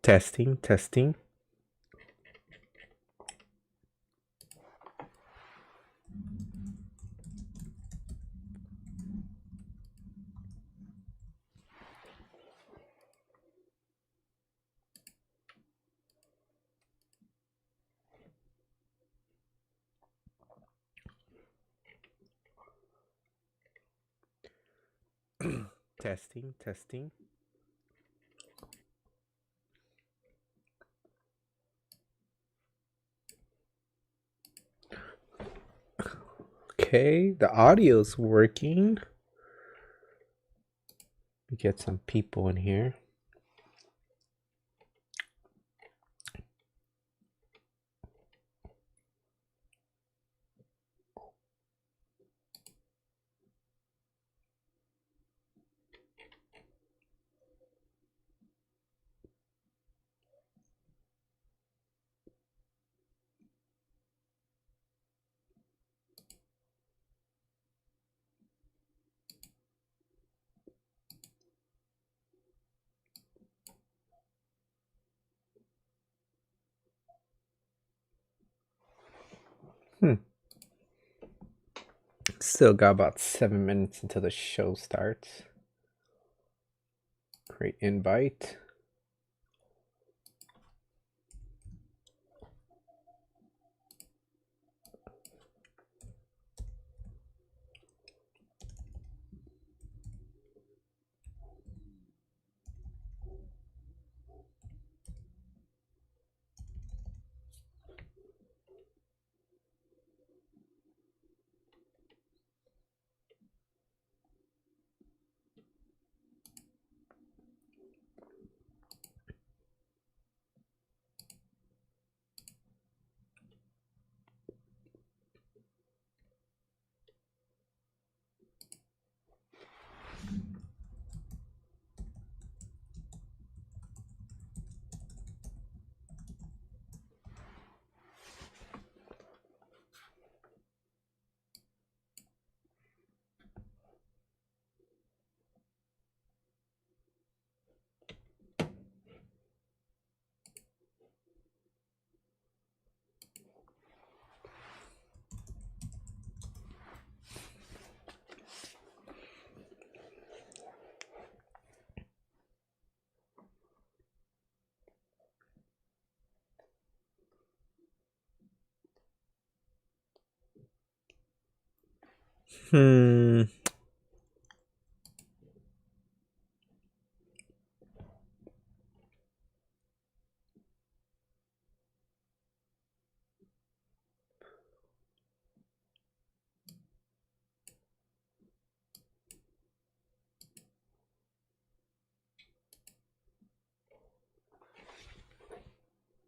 Testing, testing. Testing, testing. Okay, the audio's working. We get some people in here. Still got about 7 minutes until the show starts. Create invite.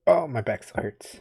Oh, my back still hurts.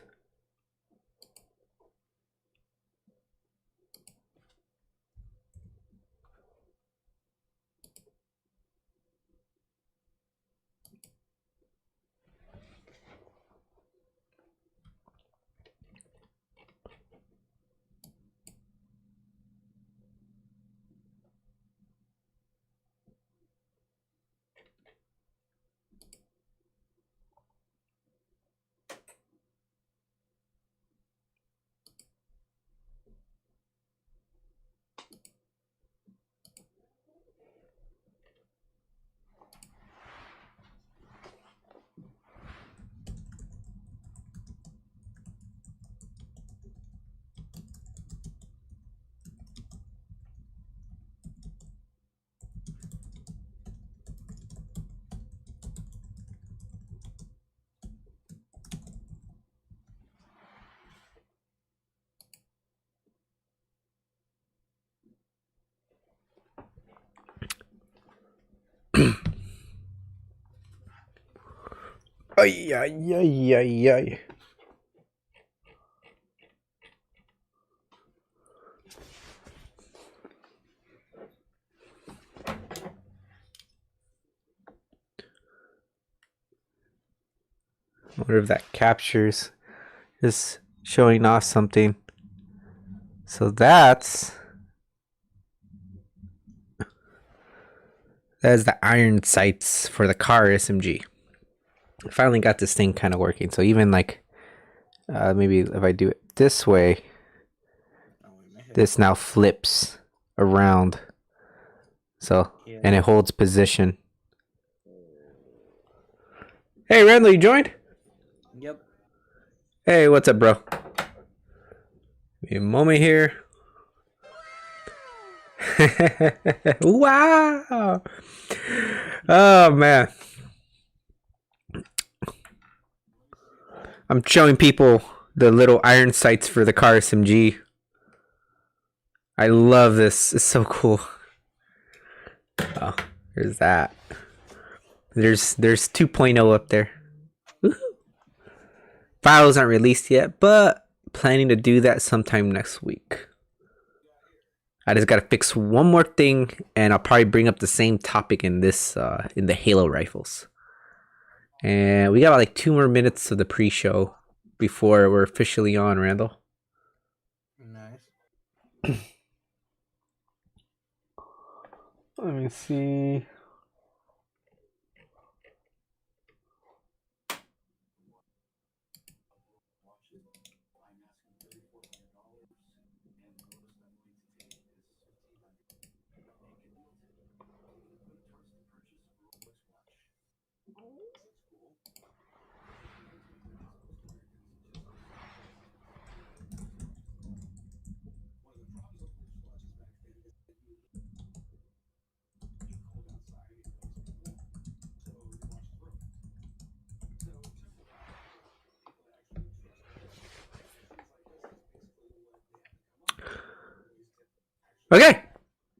Ay, ay, ay, ay, ay. I wonder if that captures, just showing off something. So that's the iron sights for the car SMG. I finally got this thing kind of working. So even like, maybe if I do it this way, this now flips around. So, Yeah. and it holds position. Hey, Randall, you joined? Yep. Hey, what's up, bro? Give me a moment here. Wow. Oh, man. I'm showing people the little iron sights for the car SMG. I love this. It's so cool. Oh, there's that. There's 2.0 up there. Woohoo. Files aren't released yet, but planning to do that sometime next week. I just gotta fix one more thing, and I'll probably bring up the same topic in this in the Halo rifles. And we got like 2 more minutes of the pre-show before we're officially on, Randall. Nice. Let me see. Okay,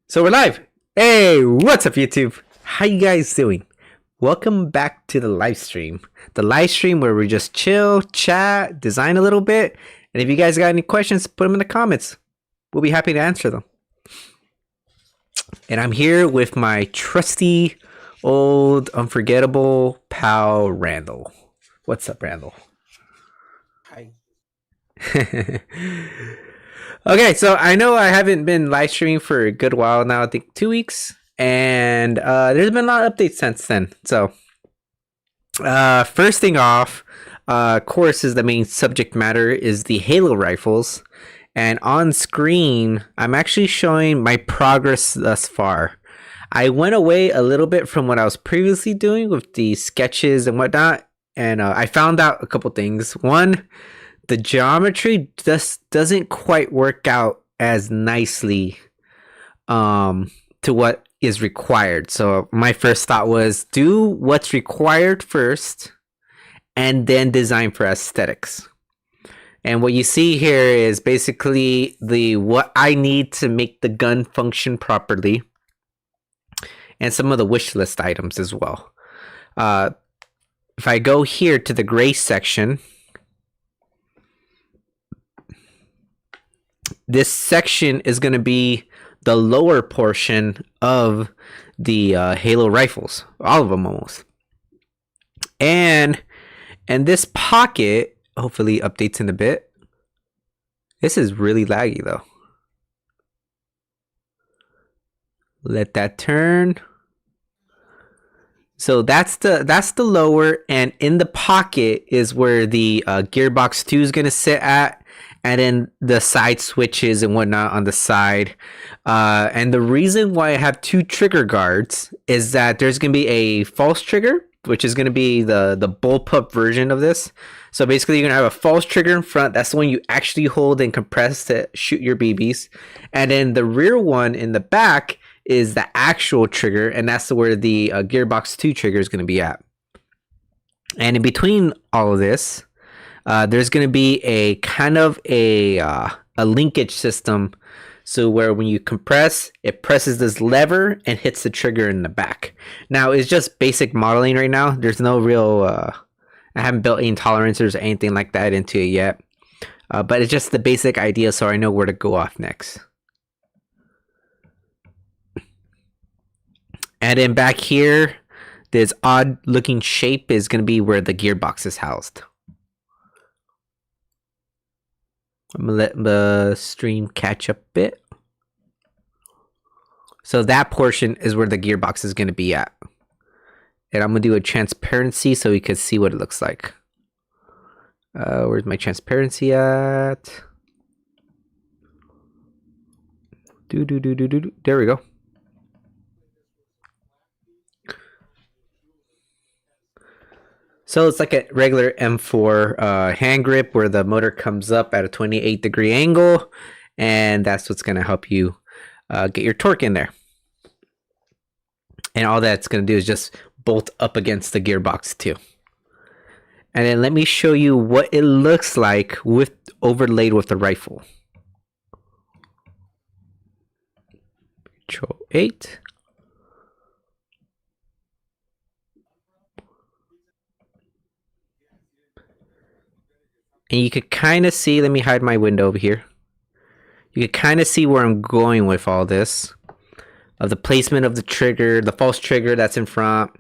so we're live. Hey, what's up, YouTube? How you guys doing? Welcome back to the live stream. The live stream where we just chill, chat, design a little bit. And if you guys got any questions, put them in the comments. We'll be happy to answer them. And I'm here with my trusty, old, unforgettable pal, Randall. What's up, Randall? Hi. Okay, so I know I haven't been live streaming for a good while now. I think 2 weeks. And there's been a lot of updates since then. So first thing off, of course, is the main subject matter is the Halo rifles. And on screen, I'm actually showing my progress thus far. I went away a little bit from what I was previously doing with the sketches and whatnot. And I found out a couple things. One, the geometry just doesn't quite work out as nicely to what is required. So my first thought was do what's required first and then design for aesthetics. And what you see here is basically what I need to make the gun function properly and some of the wish list items as well. If I go here to the gray section, this section is going to be the lower portion of the Halo rifles, all of them almost. And this pocket hopefully updates in a bit. This is really laggy though. Let that turn. So that's the lower, and in the pocket is where the gearbox 2 is going to sit at. And then the side switches and whatnot on the side. And the reason why I have 2 trigger guards is that there's going to be a false trigger, which is going to be the Bullpup version of this. So basically, you're going to have a false trigger in front. That's the one you actually hold and compress to shoot your BBs. And then the rear one in the back is the actual trigger. And that's where the Gearbox 2 trigger is going to be at. And in between all of this, there's going to be a kind of a linkage system. So where when you compress, it presses this lever and hits the trigger in the back. Now, it's just basic modeling right now. There's no real, I haven't built any tolerances or anything like that into it yet. But it's just the basic idea so I know where to go off next. And then back here, this odd looking shape is going to be where the gearbox is housed. I'm going to let the stream catch up a bit. So that portion is where the gearbox is going to be at. And I'm gonna do a transparency so we can see what it looks like. Where's my transparency at? There we go. So it's like a regular M4 hand grip where the motor comes up at a 28-degree angle, and that's what's going to help you get your torque in there. And all that's going to do is just bolt up against the gearbox too. And then let me show you what it looks like with overlaid with the rifle. Control 8. And you could kind of see, let me hide my window over here. You could kind of see where I'm going with all this. The placement of the trigger, the false trigger that's in front.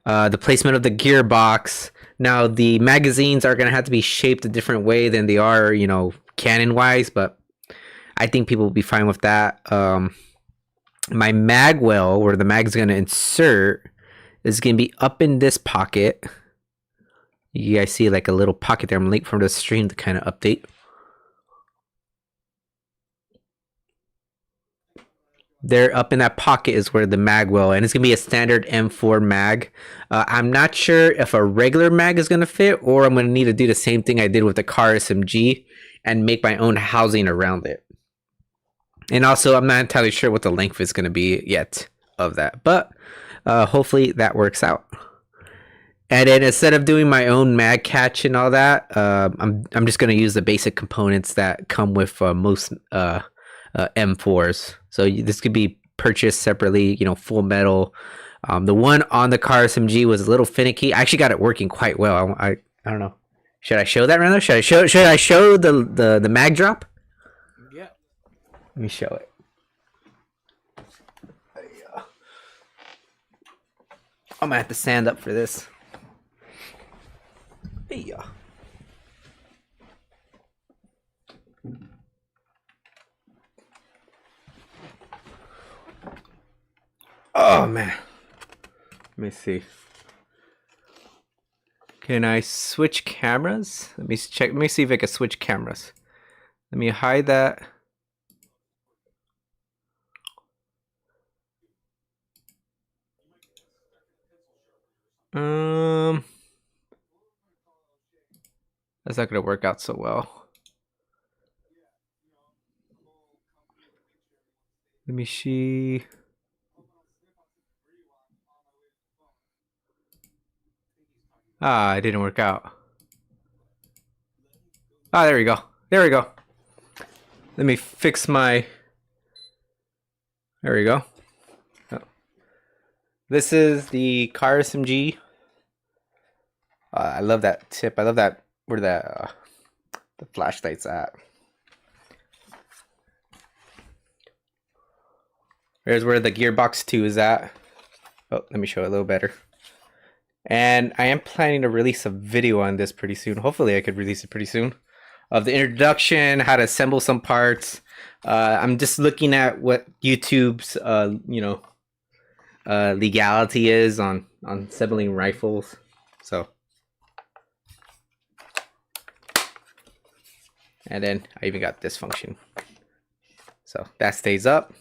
The placement of the gearbox. Now, the magazines are going to have to be shaped a different way than they are, you know, cannon-wise. But I think people will be fine with that. My mag well, where the mag's going to insert, is going to be up in this pocket. You guys see like a little pocket there. I'm late for the stream to kind of update. There up in that pocket is where the mag will, and it's going to be a standard M4 mag. I'm not sure if a regular mag is going to fit, or I'm going to need to do the same thing I did with the car SMG and make my own housing around it. And also, I'm not entirely sure what the length is going to be yet of that, but hopefully that works out. And then instead of doing my own mag catch and all that, I'm just going to use the basic components that come with most M4s. So this could be purchased separately, you know, full metal. The one on the car SMG was a little finicky. I actually got it working quite well. I don't know. Should I show that, Randall? Should I show the mag drop? Yeah. Let me show it. I'm gonna have to stand up for this. Hey. Oh man. Let me see. Can I switch cameras? Let me check. Let me see if I can switch cameras. Let me hide that. That's not gonna work out so well. Let me see. Ah, it didn't work out. Ah, there we go. There we go. Let me fix my... There we go. Oh. This is the car SMG. I love that tip. I love that where the flashlight's at. There's where the gearbox 2 is at. Oh, let me show it a little better. And I am planning to release a video on this pretty soon. Hopefully I could release it pretty soon. Of the introduction, how to assemble some parts. I'm just looking at what YouTube's, legality is on assembling rifles. So. And then I even got this function. So that stays up.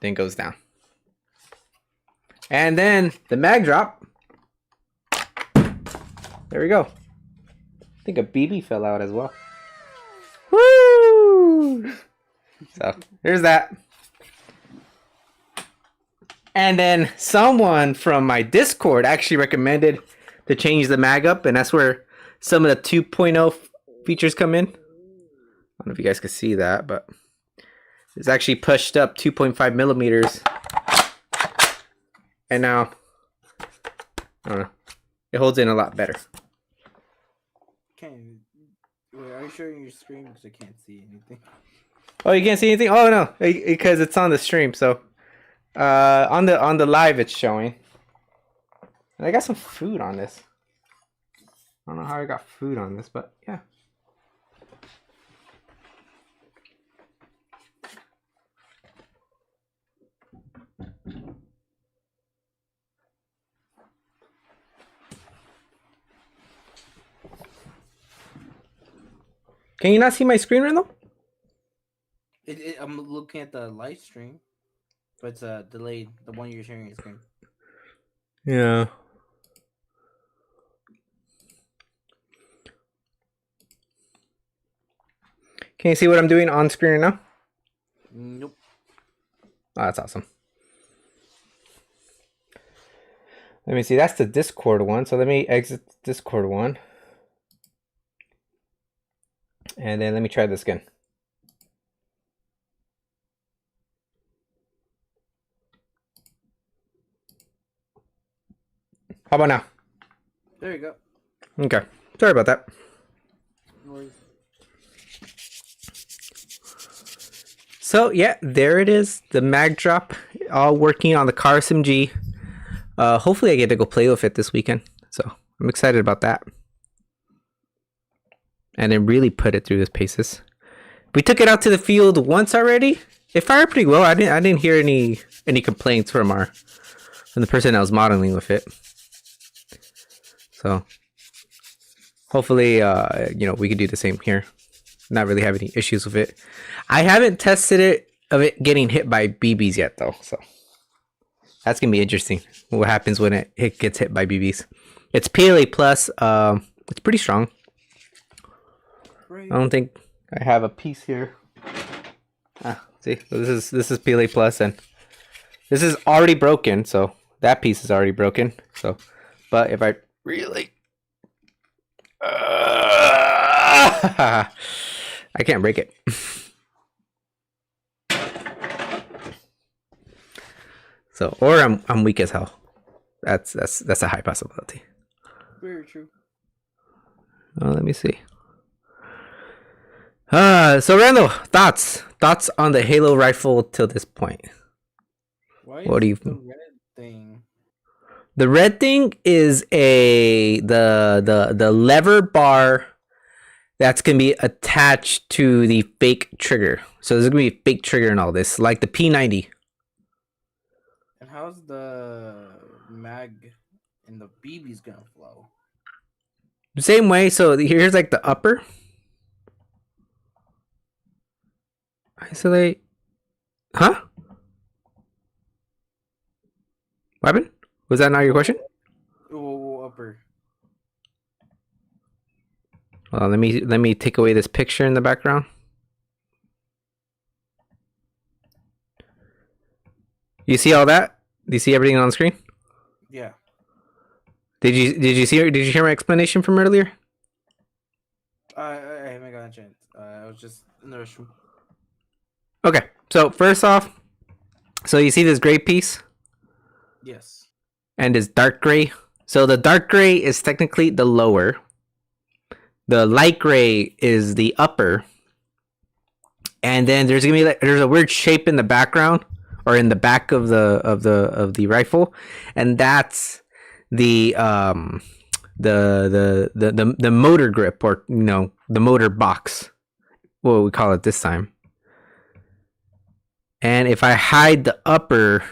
Then goes down. And then the mag drop. There we go. I think a BB fell out as well. Woo! So there's that. And then someone from my Discord actually recommended to change the mag up, and that's where some of the 2.0 features come in. I don't know if you guys can see that, but it's actually pushed up 2.5 millimeters. And now, I don't know, it holds in a lot better. Wait, are you showing your screen? Because I can't see anything. Oh, you can't see anything? Oh no, because it's on the stream. So, on the live, it's showing. And I got some food on this. I don't know how I got food on this, but yeah. Can you not see my screen right now? I'm looking at the live stream, but it's delayed. The one you're sharing your screen. Yeah. Can you see what I'm doing on screen right now? Nope. Oh, that's awesome. Let me see. That's the Discord one. So let me exit Discord one. And then let me try this again. How about now? There you go. Okay. Sorry about that. No worries. So yeah, there it is. The mag drop, all working on the car SMG. Hopefully I get to go play with it this weekend. So I'm excited about that. And then really put it through its paces. We took it out to the field once already. It fired pretty well. I didn't hear any complaints from the person that was modeling with it. So hopefully we can do the same here. Not really have any issues with it. I haven't tested it getting hit by BBs yet though, so that's gonna be interesting. What happens when it gets hit by BBs? It's PLA plus. It's pretty strong. Great. I don't think I have a piece here. See, this is PLA plus, and this is already broken. So that piece is already broken. So, but if I really, I can't break it. So, or I'm weak as hell. That's a high possibility. Very true. Let me see. So Randall, thoughts on the Halo rifle till this point? What do you the red thing? The red thing is the lever bar that's gonna be attached to the fake trigger. So there's gonna be a fake trigger and all this, like the P90. And how's the mag and the BB's gonna flow? Same way. So here's like the upper. Isolate. Huh? What happened? Was that not your question? Upper. Well, let me take away this picture in the background. You see all that? Do you see everything on the screen? Yeah. Did you hear my explanation from earlier? I haven't got a chance. I was just in the restroom. Okay. So first off, so you see this gray piece? Yes. And this dark gray. So the dark gray is technically the lower. The light gray is the upper. And then there's gonna be there's a weird shape in the background or in the back of the rifle, and that's the motor grip, or the motor box, what we call it this time. And if I hide the upper,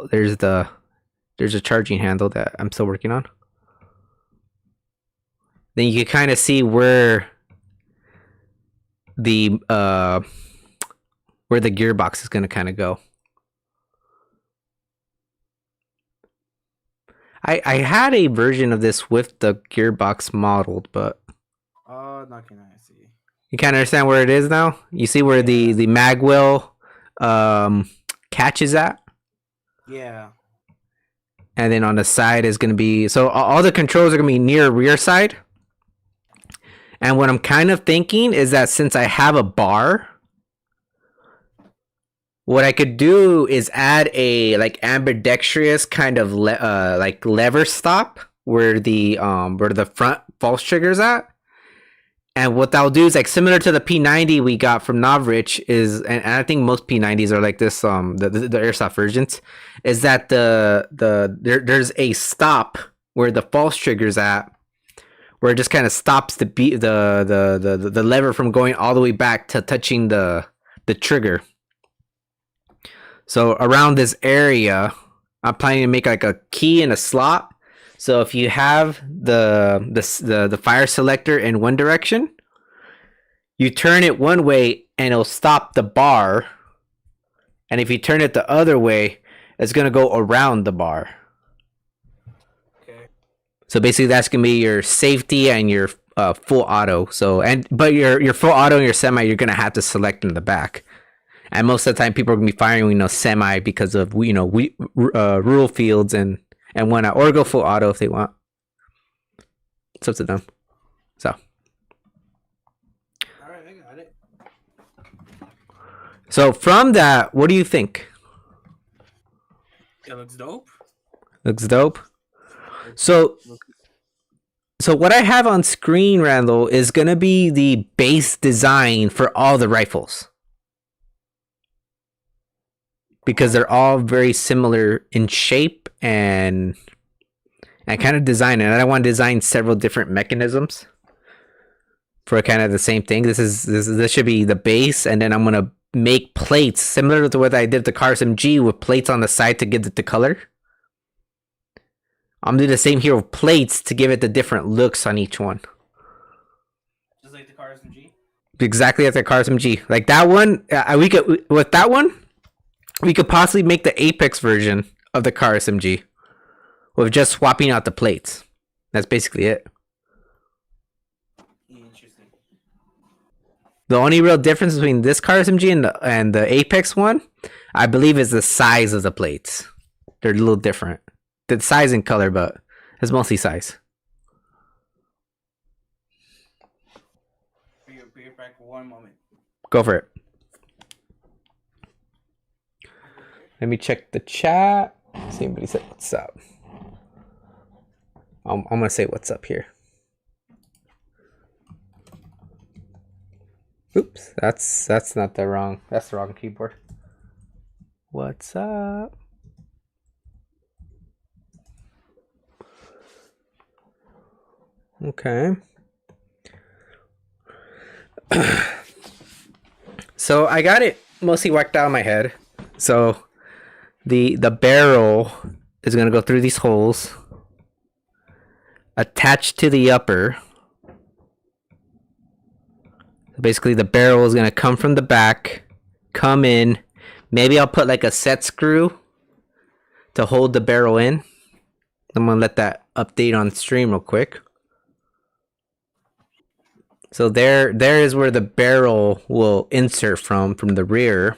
there's a charging handle that I'm still working on. Then you can kind of see where the gearbox is going to kind of go. I had a version of this with the gearbox modeled, but not can I see? You kind of understand where it is now. You see where the magwell catch is at. Yeah. And then on the side is going to be, so all the controls are going to be near rear side. And what I'm kind of thinking is that since I have a bar, what I could do is add a ambidextrous kind of lever stop where the front false trigger's at. And what that'll do is similar to the P90 we got from Novrich is, and I think most P90s are like this, the Airsoft versions, is that there's a stop where the false trigger's at, where it just kind of stops the lever from going all the way back to touching the trigger. So around this area, I'm planning to make a key and a slot. So if you have the fire selector in one direction, you turn it one way and it'll stop the bar. And if you turn it the other way, it's going to go around the bar. Okay. So basically that's going to be your safety and your full auto. But your full auto and your semi, you're going to have to select in the back. And most of the time people are going to be firing, semi because of, rural fields and whatnot. Or go full auto if they want. It's up to them. So. All right, I got it. So from that, what do you think? It looks dope. Looks dope. So what I have on screen, Randall, is going to be the base design for all the rifles. Because they're all very similar in shape and kind of design. And I want to design several different mechanisms for kind of the same thing. This should be the base, and then I'm going to make plates similar to what I did the car SMG with plates on the side to give it the color. I'm doing the same here with plates to give it the different looks on each one. Just like the car SMG? Exactly like the car SMG. Like that one, with that one, we could possibly make the Apex version of the car SMG with just swapping out the plates. That's basically it. Interesting. The only real difference between this car SMG and the Apex one, I believe, is the size of the plates. They're a little different. The size and color, but it's mostly size. Be back for one moment. Go for it. Let me check the chat. See anybody said what's up. I'm gonna say what's up here. Oops, that's not the wrong. That's the wrong keyboard. What's up? Okay. So I got it mostly worked out in my head. So the barrel is gonna go through these holes, attached to the upper. Basically, the barrel is gonna come from the back, come in. Maybe I'll put like a set screw to hold the barrel in. I'm gonna let that update on stream real quick. So there is where the barrel will insert from the rear.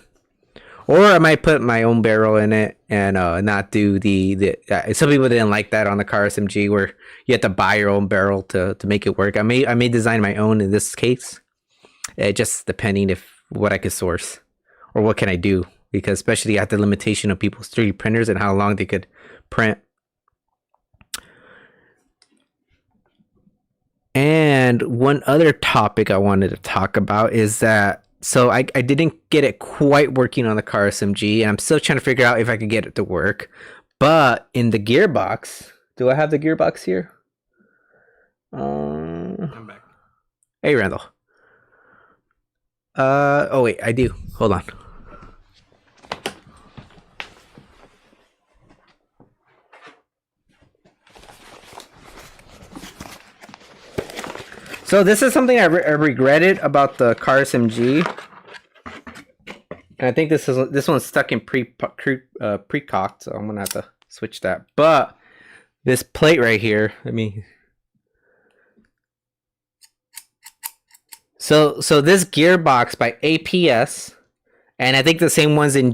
Or I might put my own barrel in it and not do the some people didn't like that on the car SMG where you have to buy your own barrel to make it work. I may design my own in this case. Just depending if what I could source or what can I do, because especially at the limitation of people's 3D printers and how long they could print. And one other topic I wanted to talk about is that, so I didn't get it quite working on the car SMG, and I'm still trying to figure out if I could get it to work. But in the gearbox, do I have the gearbox here? I'm back. Hey, Randall. Oh wait, I do. Hold on. So this is something I regretted about the car SMG, and I think this one's stuck in pre-cocked, so I'm gonna have to switch that. But this plate right here, So this gearbox by APS, and I think the same ones in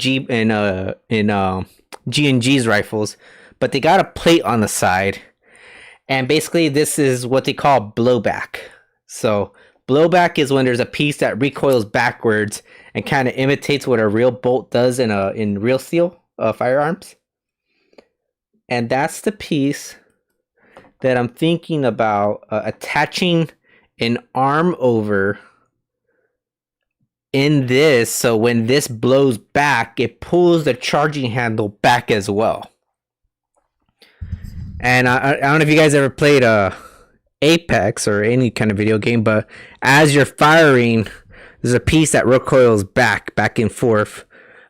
G&G's rifles, but they got a plate on the side, and basically this is what they call blowback. So blowback is when there's a piece that recoils backwards and kind of imitates what a real bolt does in real steel firearms. And that's the piece that I'm thinking about attaching an arm over in this, so when this blows back, it pulls the charging handle back as well. And I don't know if you guys ever played Apex or any kind of video game, but as you're firing, there's a piece that recoils back and forth.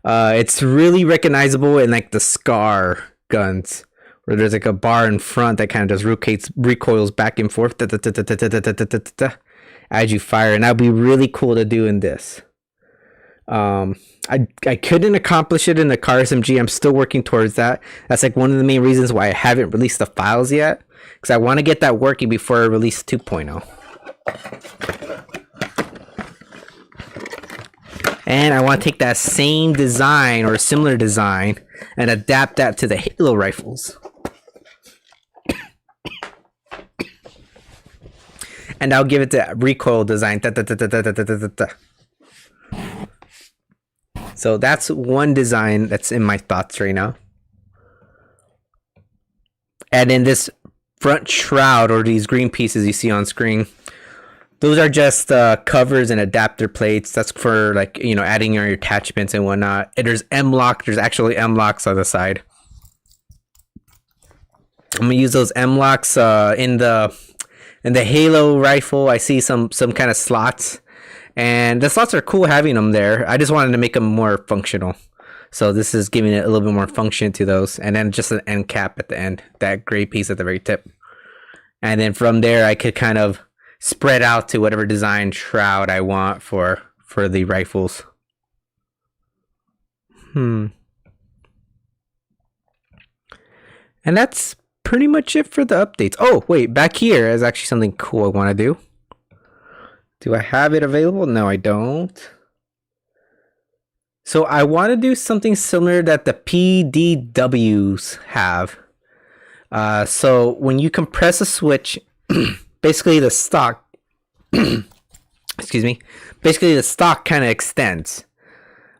It's really recognizable in like the SCAR guns, where there's like a bar in front that kind of just recoils back and forth. as you fire, and that'd be really cool to do in this. I couldn't accomplish it in the car SMG. I'm still working towards that. That's like one of the main reasons why I haven't released the files yet, because I want to get that working before I release 2.0. And I want to take that same design or similar design and adapt that to the Halo rifles. And I'll give it the recoil design. So that's one design that's in my thoughts right now. And then this front shroud, or these green pieces you see on screen, those are just covers and adapter plates. That's for, like, you know, adding your attachments and whatnot. And there's M-lock. There's actually M-locks on the side. I'm gonna use those M-locks in the Halo rifle. I see some kind of slots. And the slots are cool having them there. I just wanted to make them more functional. So this is giving it a little bit more function to those. And then just an end cap at the end. That gray piece at the very tip. And then from there, I could kind of spread out to whatever design shroud I want for the rifles. And that's pretty much it for the updates. Oh, wait. Back here is actually something cool I want to do. Do I have it available? No, I don't. So I want to do something similar that the PDWs have. So when you compress a switch, basically the stock, excuse me, basically the stock kind of extends.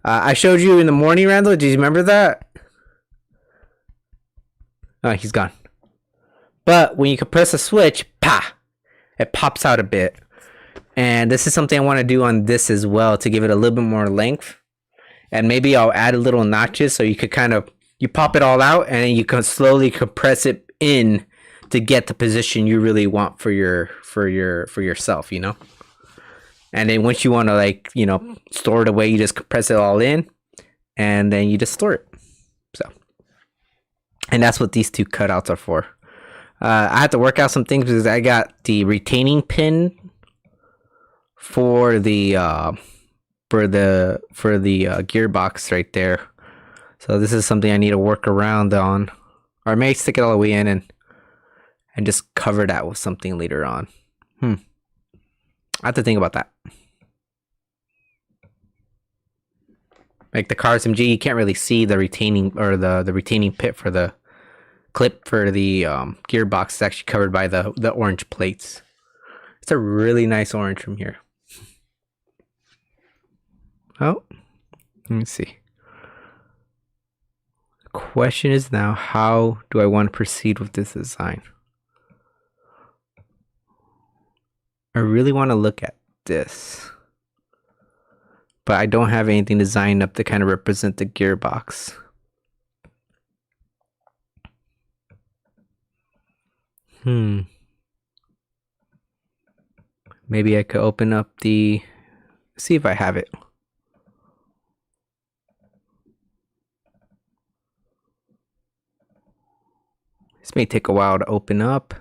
I showed you in the morning, Randall. Do you remember that? Oh, he's gone. But when you compress a switch, it pops out a bit. And this is something I want to do on this as well, to give it a little bit more length. And maybe I'll add a little notches so you could kind of, you pop it all out and then you can slowly compress it in to get the position you really want for yourself, you know. And then once you want to, like, you know, store it away, you just compress it all in and then you just store it. So, and that's what these two cutouts are for. I have to work out some things because I got the retaining pin for the gearbox right there. So this is something I need to work around on, or I may stick it all the way in and just cover that with something later on. I have to think about that. Like the car SMG, you can't really see the retaining, or the retaining pit for the clip for the gearbox is actually covered by the orange plates. It's a really nice orange from here. Oh, let me see. The question is now, how do I want to proceed with this design? I really want to look at this, but I don't have anything designed up to kind of represent the gearbox. Maybe I could open up see if I have it. This may take a while to open up,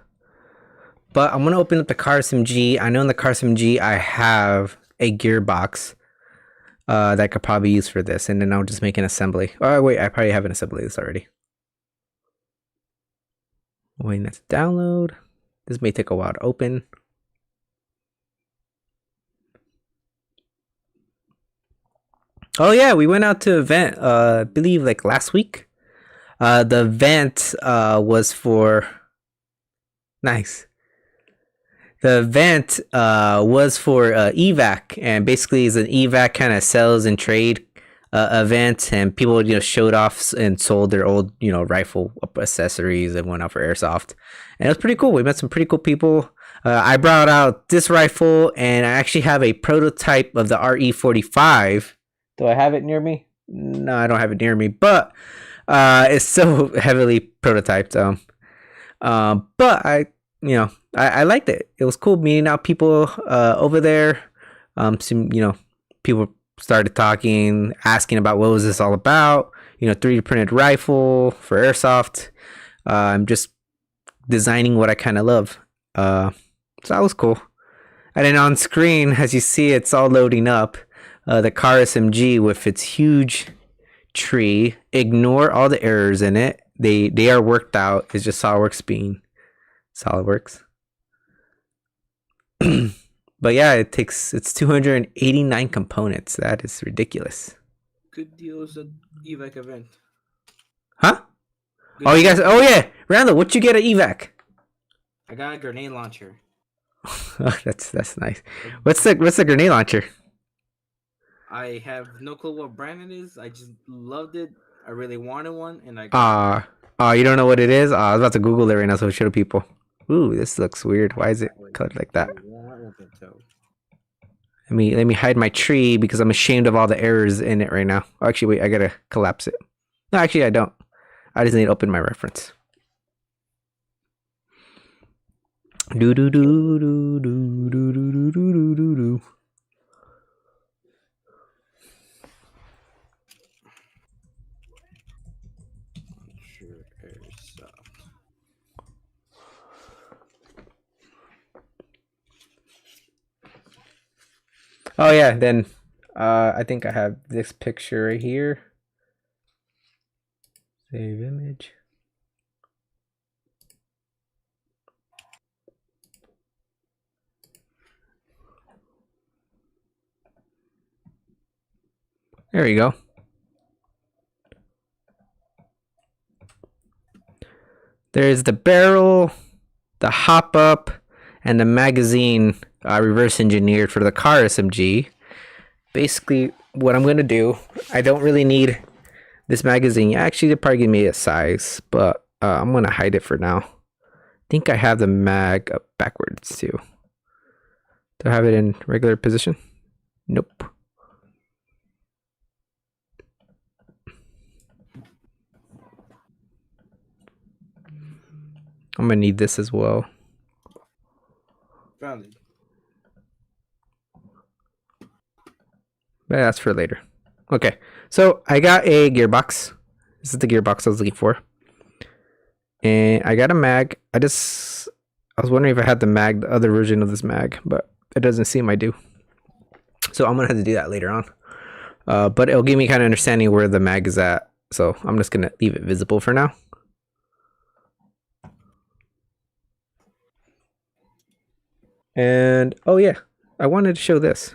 but I'm going to open up the car SMG. I know in the car SMG I have a gearbox that I could probably use for this, and then I'll just make an assembly. Oh wait, I probably have an assembly of this already. Waiting that to download. This may take a while to open. Oh yeah, we went out to an event, I believe like last week. The event was for nice. The event was for evac, and basically is an evac kind of sales and trade event, and people, you know, showed off and sold their old, you know, rifle accessories and went out for airsoft, and it was pretty cool. We met some pretty cool people. I brought out this rifle, and I actually have a prototype of the RE45. Do I have it near me? No, I don't have it near me, but it's so heavily prototyped. But I liked it. It was cool meeting out people over there. Some, you know, people started talking, asking about what was this all about. You know, 3D printed rifle for airsoft. I'm just designing what I kind of love. So that was cool. And then on screen, as you see, it's all loading up. The car SMG with its huge tree. Ignore all the errors in it. They are worked out. It's just SolidWorks being SolidWorks. But yeah, it's 289 components. That is ridiculous. Good deals at evac event. Huh? Good Oh, you guys. deals. Oh yeah, Randall, what'd you get at evac? I got a grenade launcher. Oh, that's nice. What's the grenade launcher? I have no clue what brand it is. I just loved it. I really wanted one, and I got You don't know what it is? I was about to Google it right now so show people. Ooh, this looks weird. Why is it colored like that? Let me hide my tree because I'm ashamed of all the errors in it right now. Oh, actually, wait, I gotta collapse it. No, actually, I don't. I just need to open my reference. Do do do do do do do do do do do. Airsoft. Oh yeah, then I think I have this picture right here. Save image. There we go. There's the barrel, the hop up, and the magazine reverse engineered for the car SMG. Basically, what I'm going to do, I don't really need this magazine. Actually, they probably give me a size, but I'm going to hide it for now. I think I have the mag up backwards too. Do I have it in regular position? Nope. I'm gonna need this as well. Found it. But that's for later. Okay, so I got a gearbox. This is the gearbox I was looking for. And I got a mag. I was wondering if I had the mag, the other version of this mag, but it doesn't seem I do. So I'm gonna have to do that later on. But it'll give me kind of understanding where the mag is at. So I'm just gonna leave it visible for now. And oh yeah, I wanted to show this.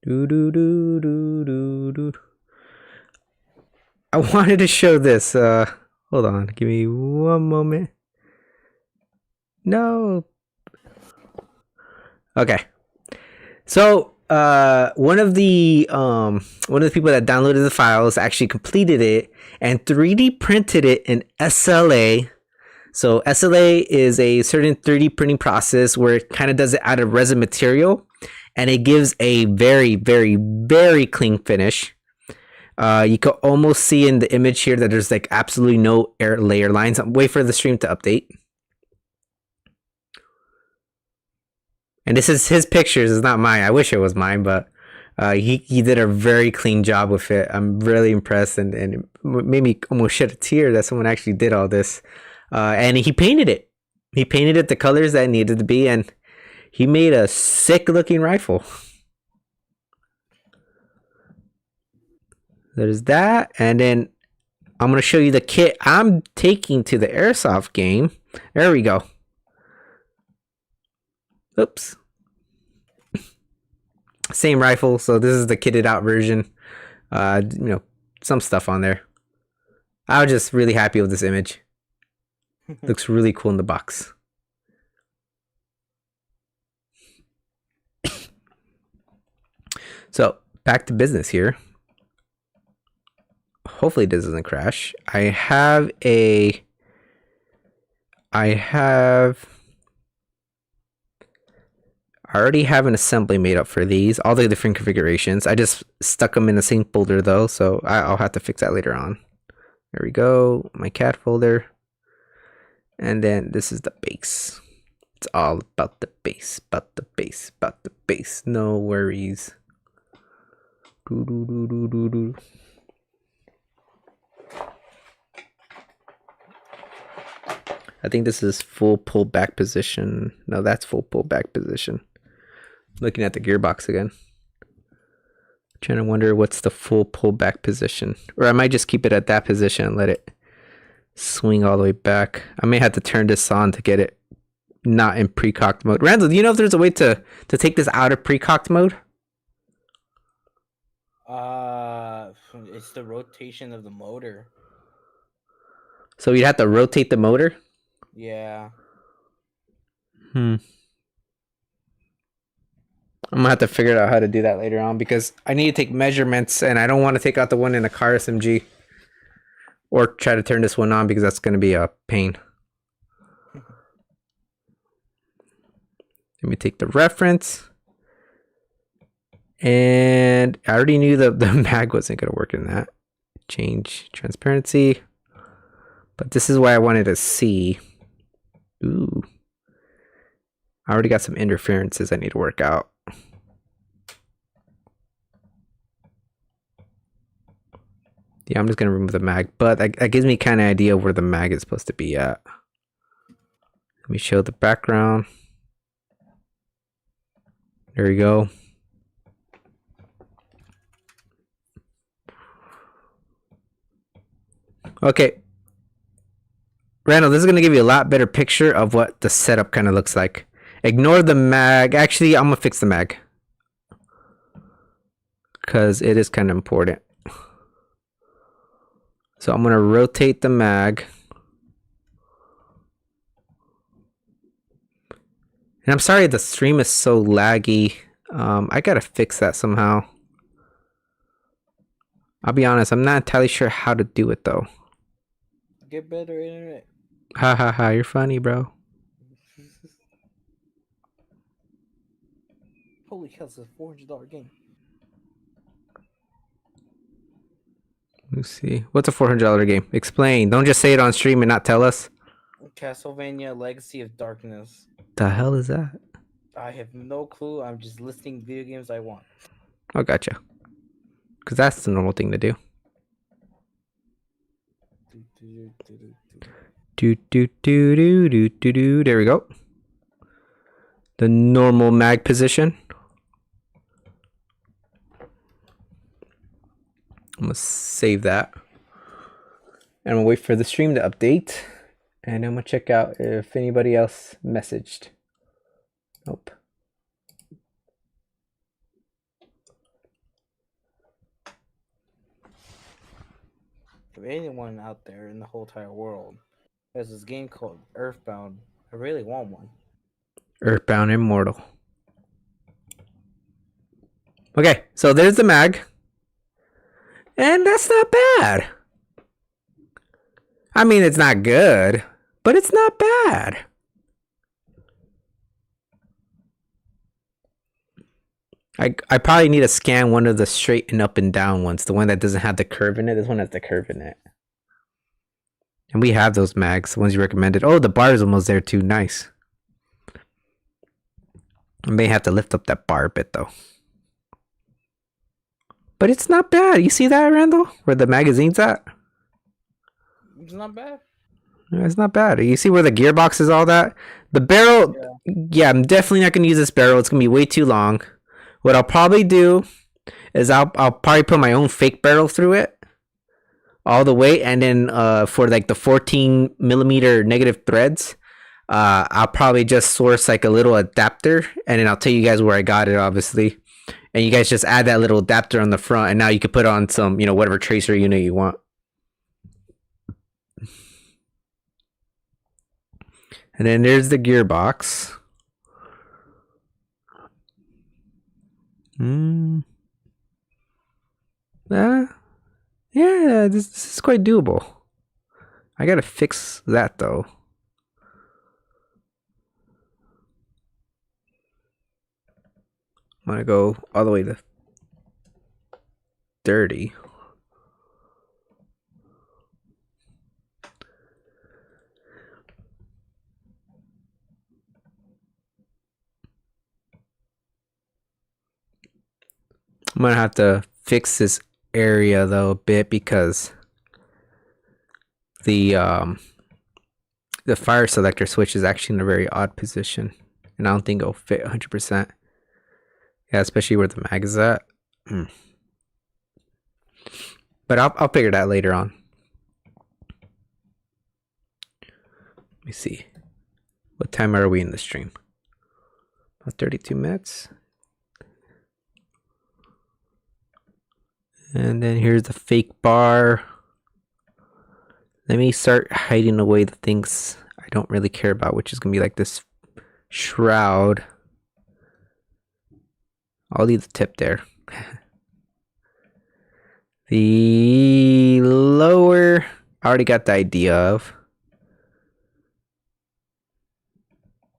Do do do do do do. I wanted to show this. Hold on, give me one moment. No. Okay. So one of the people that downloaded the files actually completed it and 3D printed it in SLA. So SLA is a certain 3D printing process where it kind of does it out of resin material, and it gives a very, very, very clean finish. You can almost see in the image here that there's like absolutely no air layer lines. Wait for the stream to update. And this is his pictures, it's not mine. I wish it was mine, but he did a very clean job with it. I'm really impressed, and it made me almost shed a tear that someone actually did all this. And he painted it. He painted it the colors that it needed to be, and he made a sick looking rifle. There's that, and then I'm going to show you the kit I'm taking to the Airsoft game. There we go. Oops. Same rifle, so this is the kitted out version. Some stuff on there. I was just really happy with this image. Looks really cool in the box. So back to business here. Hopefully this doesn't crash. I already have an assembly made up for these, all the different configurations. I just stuck them in the same folder though, so I'll have to fix that later on. There we go, my CAD folder. And then this is the base. It's all about the base, about the base, about the base. No worries. I think this is full pull back position. No, that's full pull back position. Looking at the gearbox again. Trying to wonder what's the full pull back position. Or I might just keep it at that position and let it swing all the way back. I may have to turn this on to get it not in pre-cocked mode. Randall, do you know if there's a way to take this out of pre-cocked mode? It's the rotation of the motor. So you'd have to rotate the motor? Yeah. I'm gonna have to figure out how to do that later on because I need to take measurements and I don't want to take out the one in a car SMG or try to turn this one on because that's gonna be a pain. Let me take the reference. And I already knew the mag wasn't gonna work in that. Change transparency. But this is why I wanted to see. Ooh. I already got some interferences I need to work out. Yeah, I'm just going to remove the mag. But that gives me kind of idea where the mag is supposed to be at. Let me show the background. There we go. Okay. Randall, this is going to give you a lot better picture of what the setup kind of looks like. Ignore the mag. Actually, I'm going to fix the mag. Because it is kind of important. So I'm going to rotate the mag. And I'm sorry the stream is so laggy. I got to fix that somehow. I'll be honest, I'm not entirely sure how to do it though. Get better internet. Ha ha ha, you're funny, bro. Holy hell, it's a $400 game. Let's see. What's a $400 game? Explain. Don't just say it on stream and not tell us. Castlevania Legacy of Darkness. The hell is that? I have no clue. I'm just listing video games I want. Oh, gotcha. Because that's the normal thing to do. There we go. The normal mag position. I'm going to save that. And I'm going to wait for the stream to update. And I'm going to check out if anybody else messaged. Nope. If anyone out there in the whole entire world has this game called Earthbound, I really want one. Earthbound Immortal. Okay, so there's the mag. And that's not bad. I mean, it's not good, but it's not bad. I probably need to scan one of the straight and up and down ones. The one that doesn't have the curve in it. This one has the curve in it. And we have those mags, the ones you recommended. Oh, the bar is almost there too. Nice. I may have to lift up that bar a bit though. But it's not bad. You see that, Randall? Where the magazine's at? It's not bad. It's not bad. You see where the gearbox is, all that? The barrel, yeah, I'm definitely not going to use this barrel. It's going to be way too long. What I'll probably do is I'll probably put my own fake barrel through it all the way. And then for like the 14mm negative threads, I'll probably just source like a little adapter. And then I'll tell you guys where I got it, obviously. And you guys just add that little adapter on the front. And now you can put on some, you know, whatever tracer unit you want. And then there's the gearbox. Yeah, this is quite doable. I gotta fix that though. I'm gonna go all the way to 30. I'm gonna have to fix this area though a bit because the the fire selector switch is actually in a very odd position, and I don't think it'll fit 100%. Yeah, especially where the mag is at. But I'll figure that later on. Let me see. What time are we in the stream? About 32 minutes. And then here's the fake bar. Let me start hiding away the things I don't really care about, which is going to be like this shroud. I'll leave the tip there. The lower, I already got the idea of.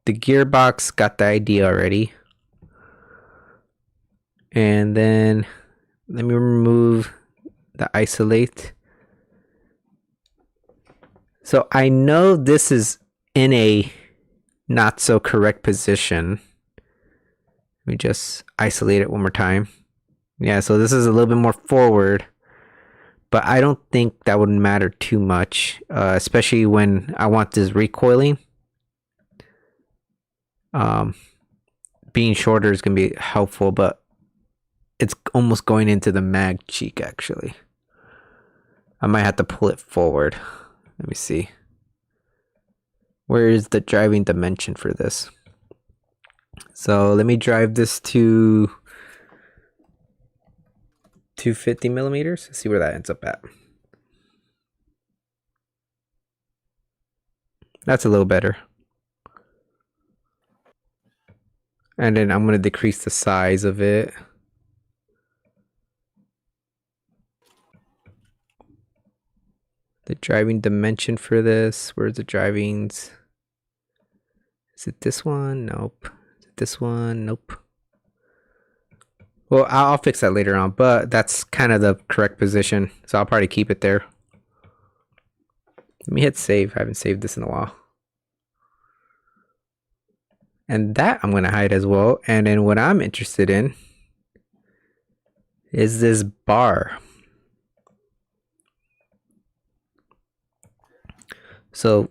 The gearbox, got the idea already. And then let me remove the isolate. So I know this is in a not so correct position. Let me just isolate it one more time. Yeah, so this is a little bit more forward, but I don't think that would matter too much, especially when I want this recoiling. Being shorter is going to be helpful, but it's almost going into the mag cheek, actually. I might have to pull it forward. Let me see. Where is the driving dimension for this? So let me drive this to 250 millimeters. Let's see where that ends up at. That's a little better. And then I'm going to decrease the size of it. The driving dimension for this. Where's the drivings? Is it this one? Nope. Is it this one? Nope. Well, I'll fix that later on, but that's kind of the correct position. So I'll probably keep it there. Let me hit save. I haven't saved this in a while. And that I'm going to hide as well. And then what I'm interested in is this bar. So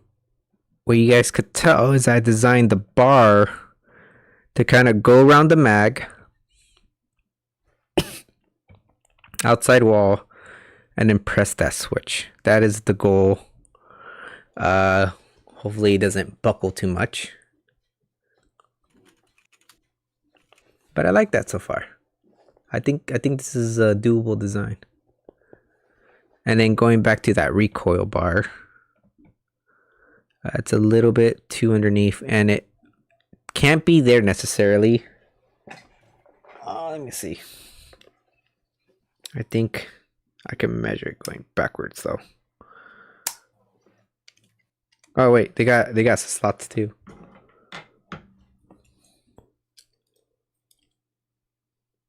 what you guys could tell is I designed the bar to kind of go around the mag, outside wall, and then press that switch. That is the goal. Hopefully it doesn't buckle too much. But I like that so far. I think this is a doable design. And then going back to that recoil bar. It's a little bit too underneath, and it can't be there necessarily. Let me see. I think I can measure it going backwards though. Oh wait, they got some slots too. Let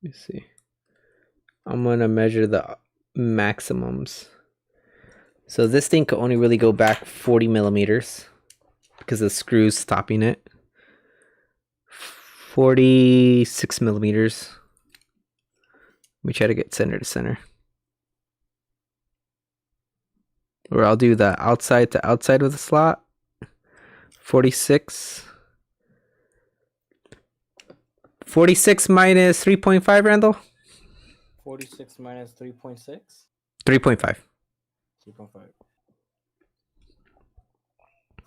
me see. I'm gonna measure the maximums. So this thing could only really go back 40 millimeters because the screw's stopping it. 46 millimeters. Let me try to get center to center. Or I'll do the outside to outside of the slot. 46. 46 minus 3.5, Randall? 46 minus 3.6? 3.5. 3.5.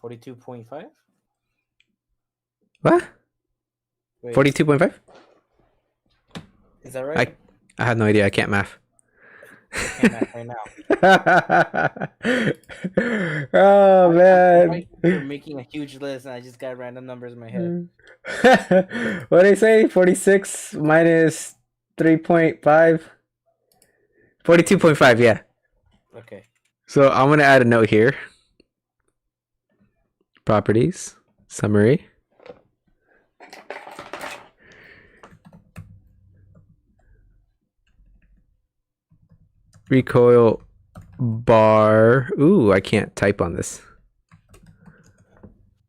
42.5? What? 42.5? Is that right? I have no idea. I can't math. I can't math right now. Oh man. You're making a huge list and I just got random numbers in my head. What did I say? 46 minus 3.5? 42.5, yeah. Okay. So I'm going to add a note here. Properties. Summary. Recoil bar. Ooh, I can't type on this.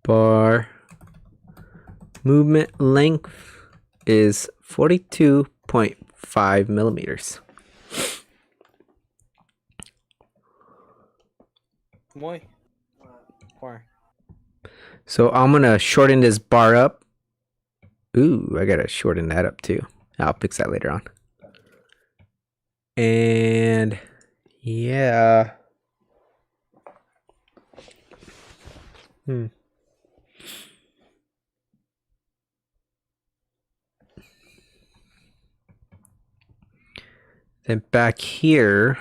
Bar movement length is 42.5 millimeters. Muy. Where? So I'm gonna shorten this bar up. Ooh, I gotta shorten that up too. I'll fix that later on. And yeah. Then back here.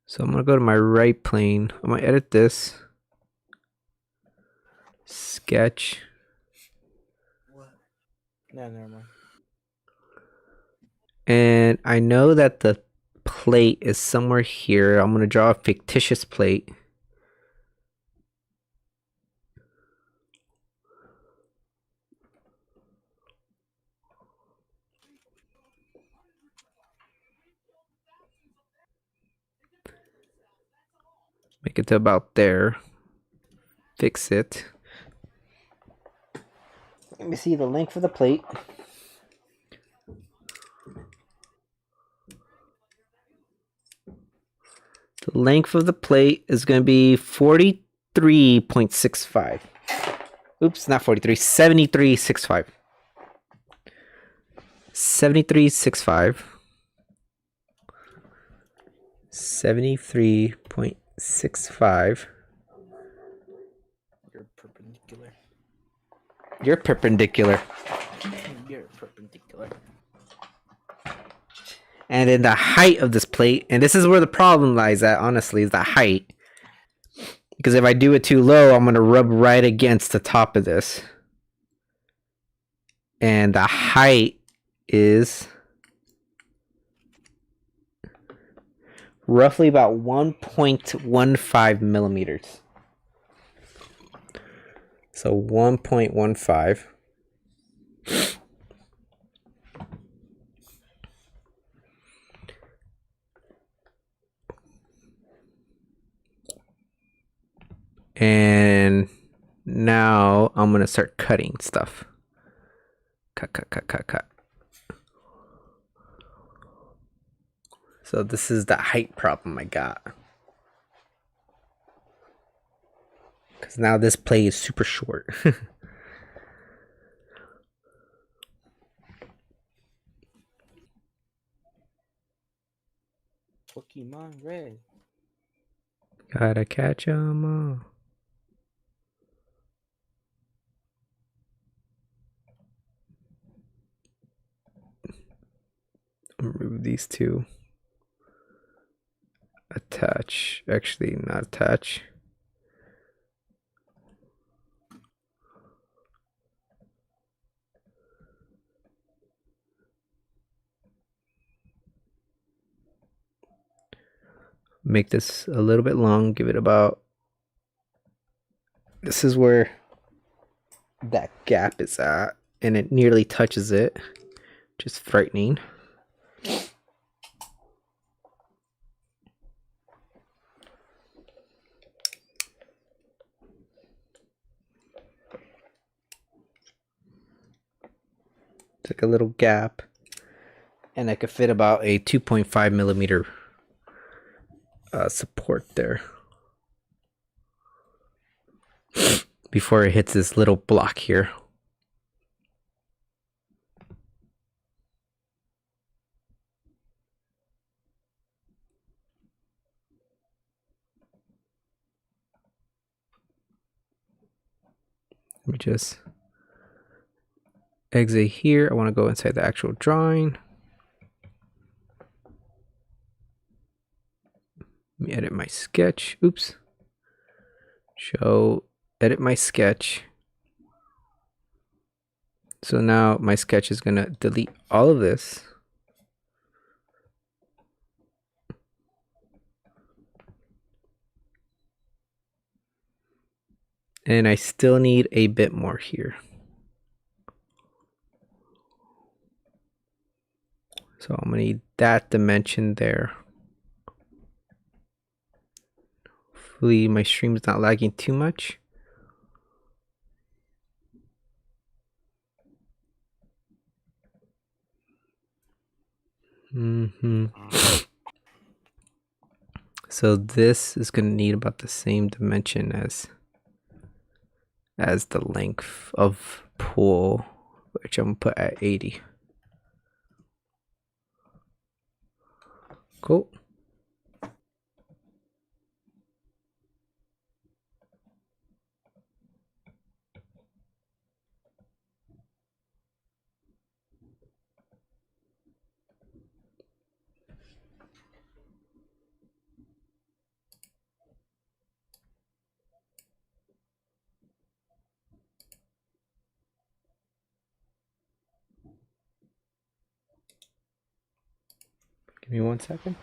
So I'm gonna go to my right plane. I'm gonna edit this. Sketch. No, never mind. And I know that the plate is somewhere here. I'm gonna draw a fictitious plate. Make it to about there. Fix it. Let me see the length of the plate. The length of the plate is going to be 43.65. Oops, not 43, 73.65. 73.65. 73.65. You're perpendicular. You're perpendicular. You're perpendicular. And then the height of this plate, and this is where the problem lies at, honestly, is the height. Because if I do it too low, I'm going to rub right against the top of this. And the height is roughly about 1.15 millimeters. So 1.15. And now I'm going to start cutting stuff. Cut. So this is the height problem I got. Because now this plate is super short. Pokemon Red. Gotta catch 'em all. Remove these two. Attach. Actually, not attach. Make this a little bit long. Give it about... This is where that gap is at. And it nearly touches it. Just frightening. It's like a little gap. And I could fit about a 2.5 millimeter support there. Before it hits this little block here. Let me just exit here. I want to go inside the actual drawing. Let me edit my sketch. Oops. Show, edit my sketch. So now my sketch is going to delete all of this. And I still need a bit more here. So I'm going to need that dimension there. Hopefully my stream is not lagging too much. Mm-hmm. So this is going to need about the same dimension as the length of pool, which I'm going to put at 80. Cool. Give me 1 second.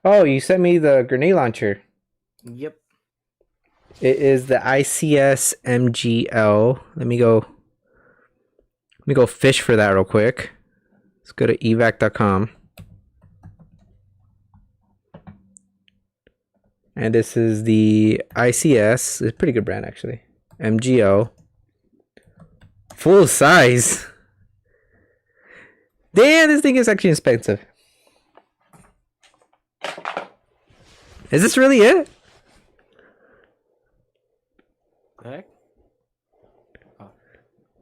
Oh, you sent me the grenade launcher. Yep. It is the ICS MGL. Let me go fish for that real quick. Let's go to evac.com. And this is the ICS. It's a pretty good brand actually. MGO. Full size. Damn, this thing is actually expensive. Is this really it? Heck? Oh.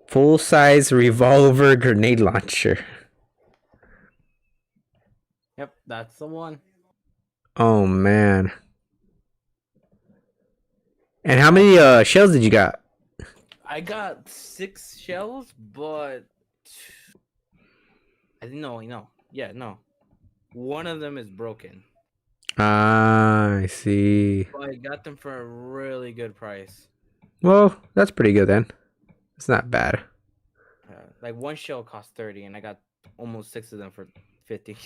Full size revolver grenade launcher. Yep, that's the one. Oh man. And how many shells did you got? I got 6 shells, but I didn't know. Yeah, no. One of them is broken. Ah, I see. But I got them for a really good price. Well, that's pretty good then. It's not bad. Like one shell cost 30, and I got almost 6 of them for 50.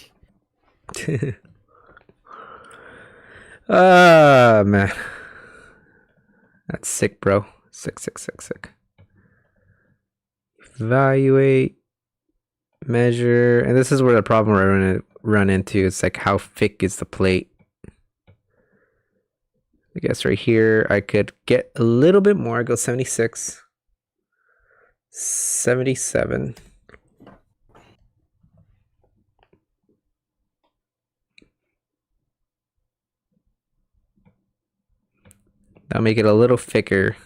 Man. That's sick, bro. Sick. Evaluate. Measure. And this is where the problem I run into. It's like how thick is the plate? I guess right here I could get a little bit more. I go 76. 77. That'll make it a little thicker.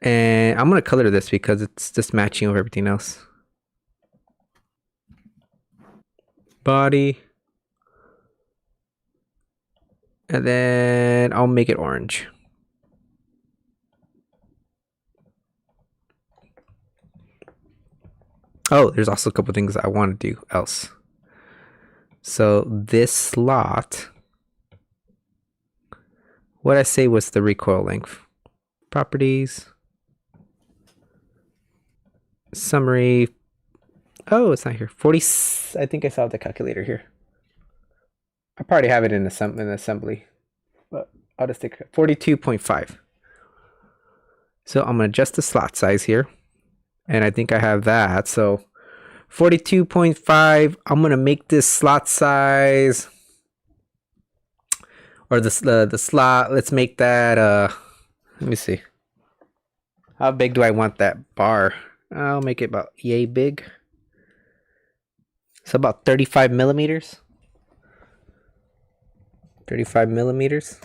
And I'm going to color this because it's just matching over everything else. Body. And then I'll make it orange. Oh, there's also a couple things I want to do else. So this slot, what I say was the recoil length. Properties. Summary. Oh, it's not here. 40. I think I saw the calculator here. I probably have it in assembly, but I'll just take 42.5. So I'm gonna adjust the slot size here, and I think I have that. So 42.5. I'm gonna make this slot size, or the slot. Let's make that. Let me see. How big do I want that bar? I'll make it about yay big. So about 35 millimeters. 35 millimeters.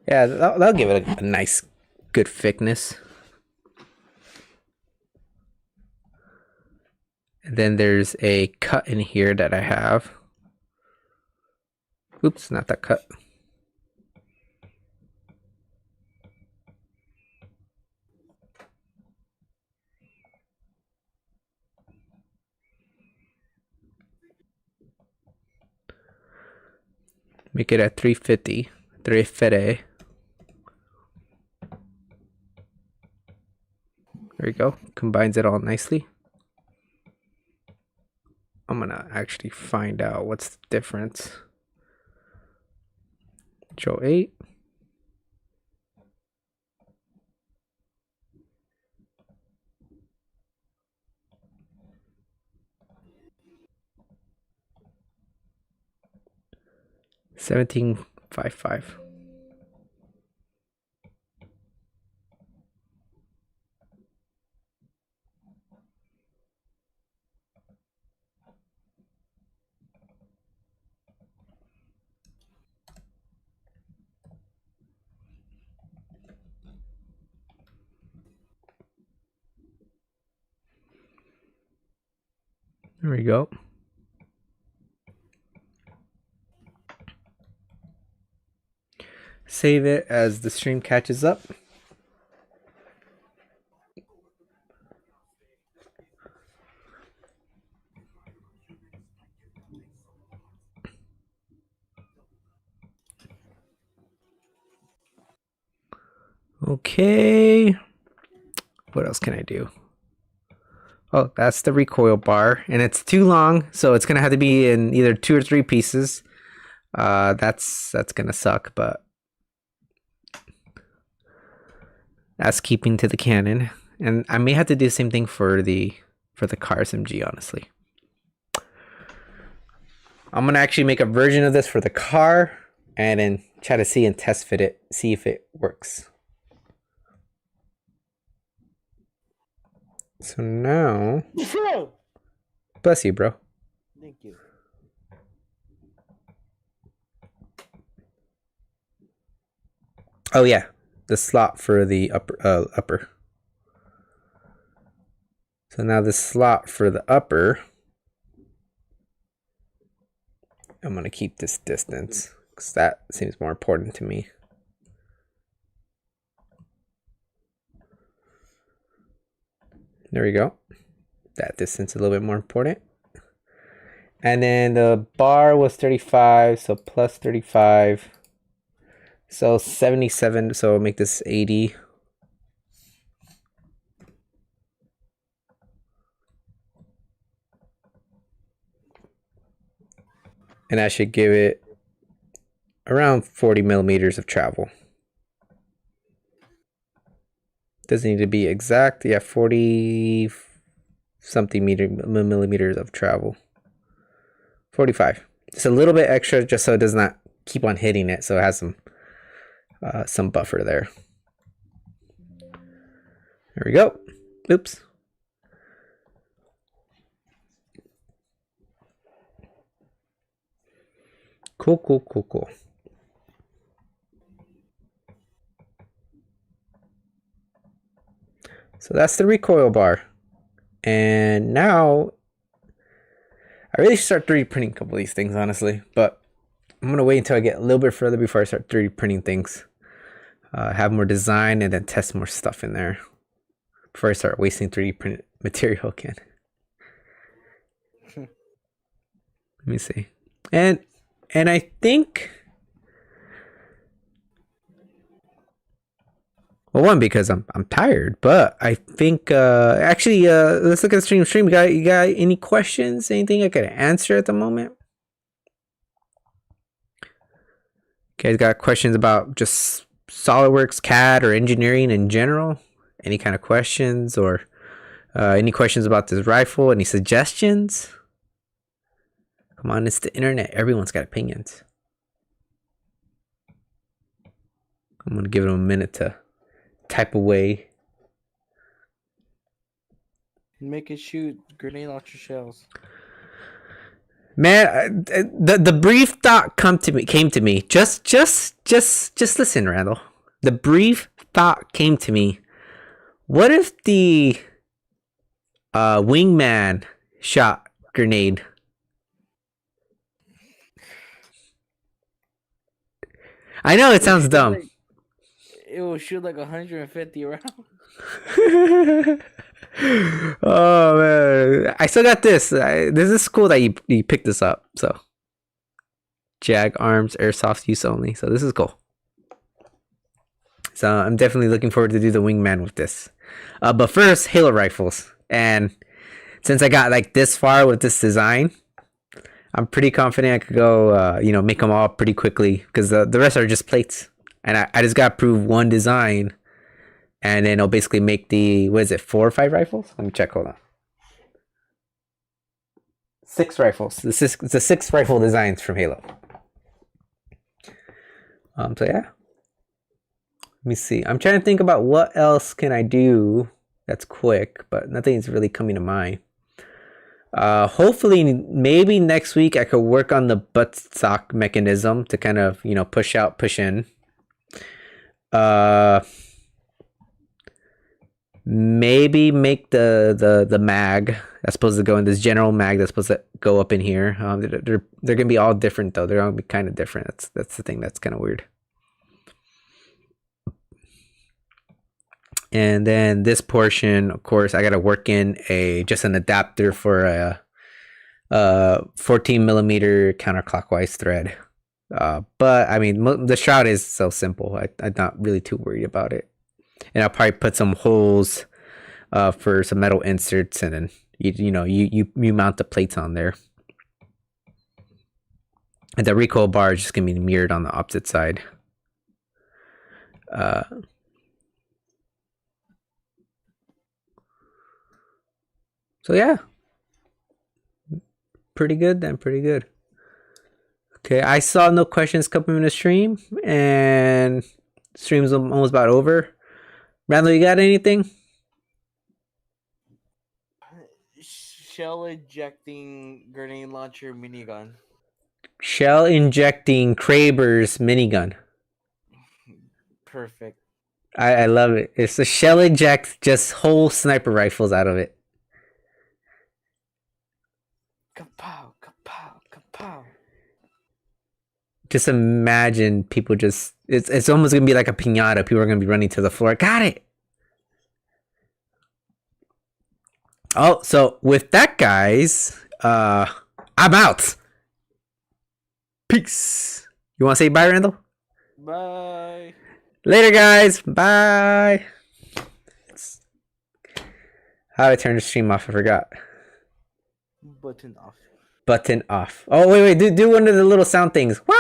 Yeah, that'll give it a nice, good thickness. And then there's a cut in here that I have. Oops, not that cut. Make it at 350. 350. There we go. Combines it all nicely. actually find out what's the difference. Control 8. $17.55. There we go. Save it as the stream catches up. Okay. What else can I do? Oh, that's the recoil bar, and it's too long, so it's gonna have to be in either 2 or 3 pieces. That's gonna suck, but that's keeping to the canon. And I may have to do the same thing for the car SMG, honestly. I'm gonna actually make a version of this for the car, and then try to see and test fit it, see if it works. So now, bless you, bro. Thank you. Oh yeah, the slot for the upper. So now the slot for the upper, I'm gonna keep this distance because that seems more important to me. There we go. That distance is a little bit more important. And then the bar was 35, so plus 35. So 77, so I'll make this 80. And I should give it around 40 millimeters of travel. Doesn't need to be exact. Yeah, 40 something millimeters of travel. 45. Just a little bit extra, just so it does not keep on hitting it. So it has some buffer there. There we go. Oops. Cool. So that's the recoil bar. And now I really should start 3D printing a couple of these things, honestly. But I'm going to wait until I get a little bit further before I start 3D printing things. Have more design and then test more stuff in there before I start wasting 3D print material again. Let me see. And I think, well, one, because I'm tired, but I think actually let's look at the stream. You got any questions? Anything I could answer at the moment? You guys got questions about just SolidWorks, CAD, or engineering in general? Any kind of questions, or any questions about this rifle? Any suggestions? Come on, it's the internet. Everyone's got opinions. I'm gonna give it a minute to type away. Make it shoot grenade launcher shells. Man, the brief thought came to me. Just listen, Randall. The brief thought came to me. What if the wingman shot grenade? I know it sounds dumb. It will shoot like 150 rounds. Oh man, I still got this. This is cool that you picked this up. So, Jag Arms Airsoft use only. So this is cool. So I'm definitely looking forward to do the wingman with this. But first, Halo rifles. And since I got like this far with this design, I'm pretty confident I could go, make them all pretty quickly because the rest are just plates. And I just got to prove one design and then I'll basically make what is it, 4 or 5 rifles? Let me check, hold on. 6 rifles. The 6 rifle designs from Halo. So yeah. Let me see. I'm trying to think about what else can I do that's quick, but nothing's really coming to mind. Hopefully maybe next week I could work on the buttstock mechanism to kind of, push out, push in. Maybe make the mag that's supposed to go in this general mag that's supposed to go up in here. They're gonna be all different though. They're gonna be kind of different. That's the thing that's kind of weird. And then this portion, of course, I gotta work in just an adapter for a 14 millimeter counterclockwise thread. But I mean, the shroud is so simple. I'm not really too worried about it. And I'll probably put some holes for some metal inserts, and then you mount the plates on there. And the recoil bar is just gonna be mirrored on the opposite side. So yeah, pretty good then, pretty good. Okay, I saw no questions coming in the stream, and stream's almost about over. Randall, you got anything? Shell ejecting grenade launcher minigun. Shell injecting Kraber's minigun. Perfect. I love it. It's a shell eject, just whole sniper rifles out of it. Kapow, kapow, kapow. Just imagine people just... It's almost going to be like a piñata. People are going to be running to the floor. Got it! Oh, so with that, guys, I'm out. Peace. You want to say bye, Randall? Bye. Later, guys. Bye. How do I turn the stream off? I forgot. Button off. Button off. Oh, wait. Do one of the little sound things. Wow.